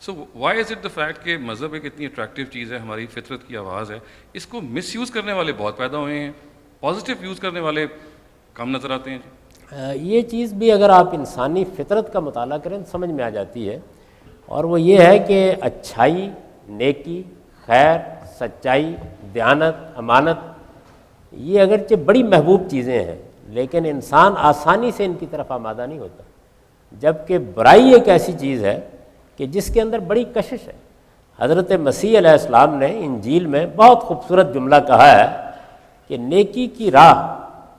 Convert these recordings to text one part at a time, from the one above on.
So why is it the fact کہ مذہب ایک اتنی اٹریکٹیو چیز ہے, ہماری فطرت کی آواز ہے, اس کو مس یوز کرنے والے بہت پیدا ہوئے ہیں, پازیٹیو یوز کرنے والے کم نظر آتے ہیں جی؟ یہ چیز بھی اگر آپ انسانی فطرت کا مطالعہ کریں تو سمجھ میں آ جاتی ہے, اور وہ یہ ہے کہ اچھائی, نیکی, خیر, سچائی, دیانت, امانت, یہ اگرچہ بڑی محبوب چیزیں ہیں لیکن انسان آسانی سے ان کی طرف آمادہ نہیں ہوتا, جبکہ برائی ایک ایسی چیز ہے کہ جس کے اندر بڑی کشش ہے. حضرت مسیح علیہ السلام نے انجیل میں بہت خوبصورت جملہ کہا ہے کہ نیکی کی راہ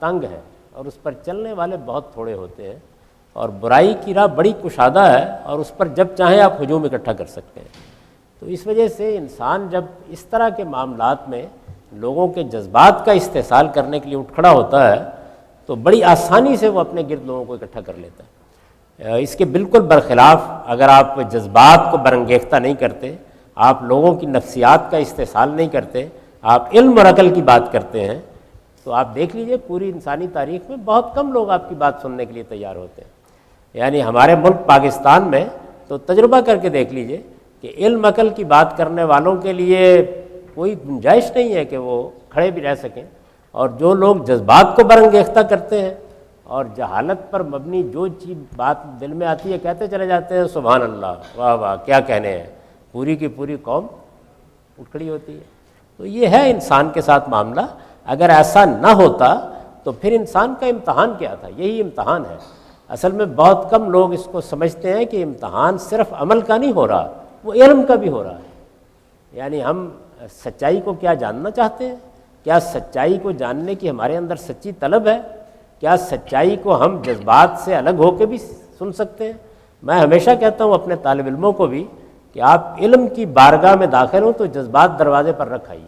تنگ ہے اور اس پر چلنے والے بہت تھوڑے ہوتے ہیں, اور برائی کی راہ بڑی کشادہ ہے اور اس پر جب چاہیں آپ ہجوم اکٹھا کر سکتے ہیں. تو اس وجہ سے انسان جب اس طرح کے معاملات میں لوگوں کے جذبات کا استحصال کرنے کے لیے اٹھ کھڑا ہوتا ہے تو بڑی آسانی سے وہ اپنے گرد لوگوں کو اکٹھا کر لیتا ہے. اس کے بالکل برخلاف اگر آپ جذبات کو برانگیختہ نہیں کرتے, آپ لوگوں کی نفسیات کا استحصال نہیں کرتے, آپ علم اور عقل کی بات کرتے ہیں, تو آپ دیکھ لیجئے پوری انسانی تاریخ میں بہت کم لوگ آپ کی بات سننے کے لیے تیار ہوتے ہیں. یعنی ہمارے ملک پاکستان میں تو تجربہ کر کے دیکھ لیجئے کہ علم عقل کی بات کرنے والوں کے لیے کوئی گنجائش نہیں ہے کہ وہ کھڑے بھی رہ سکیں, اور جو لوگ جذبات کو برانگیختہ کرتے ہیں اور جہالت پر مبنی جو چیز بات دل میں آتی ہے کہتے چلے جاتے ہیں سبحان اللہ, واہ واہ کیا کہنے ہیں, پوری کی پوری قوم اٹھ کھڑی ہوتی ہے. تو یہ ہے انسان کے ساتھ معاملہ. اگر ایسا نہ ہوتا تو پھر انسان کا امتحان کیا تھا؟ یہی امتحان ہے. اصل میں بہت کم لوگ اس کو سمجھتے ہیں کہ امتحان صرف عمل کا نہیں ہو رہا, وہ علم کا بھی ہو رہا ہے. یعنی ہم سچائی کو کیا جاننا چاہتے ہیں؟ کیا سچائی کو جاننے کی ہمارے اندر سچی طلب ہے؟ کیا سچائی کو ہم جذبات سے الگ ہو کے بھی سن سکتے ہیں؟ میں ہمیشہ کہتا ہوں اپنے طالب علموں کو بھی کہ آپ علم کی بارگاہ میں داخل ہوں تو جذبات دروازے پر رکھ آئیے,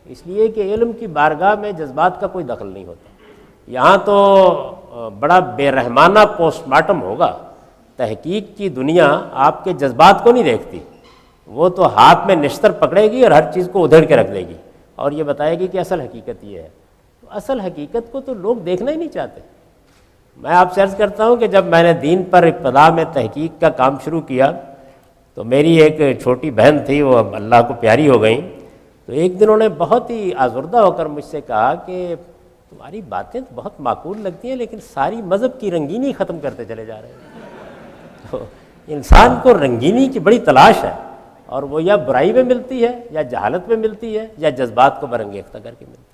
اس لیے کہ علم کی بارگاہ میں جذبات کا کوئی دخل نہیں ہوتا. یہاں تو بڑا بے رحمانہ پوسٹ مارٹم ہوگا. تحقیق کی دنیا آپ کے جذبات کو نہیں دیکھتی, وہ تو ہاتھ میں نشتر پکڑے گی اور ہر چیز کو ادھیڑ کے رکھ دے گی اور یہ بتائے گی کہ اصل حقیقت یہ ہے. تو اصل حقیقت کو تو لوگ دیکھنا ہی نہیں چاہتے. میں آپ سے عرض کرتا ہوں کہ جب میں نے دین پر ابتدا میں تحقیق کا کام شروع کیا تو میری ایک چھوٹی بہن تھی, وہ اللہ کو پیاری ہو گئیں. تو ایک دن انہوں نے بہت ہی آزردہ ہو کر مجھ سے کہا کہ تمہاری باتیں تو بہت معقول لگتی ہیں لیکن ساری مذہب کی رنگینی ختم کرتے چلے جا رہے ہیں. تو انسان کو رنگینی کی بڑی تلاش ہے, اور وہ یا برائی میں ملتی ہے یا جہالت میں ملتی ہے یا جذبات کو برانگیختہ کر کے ملتی ہے.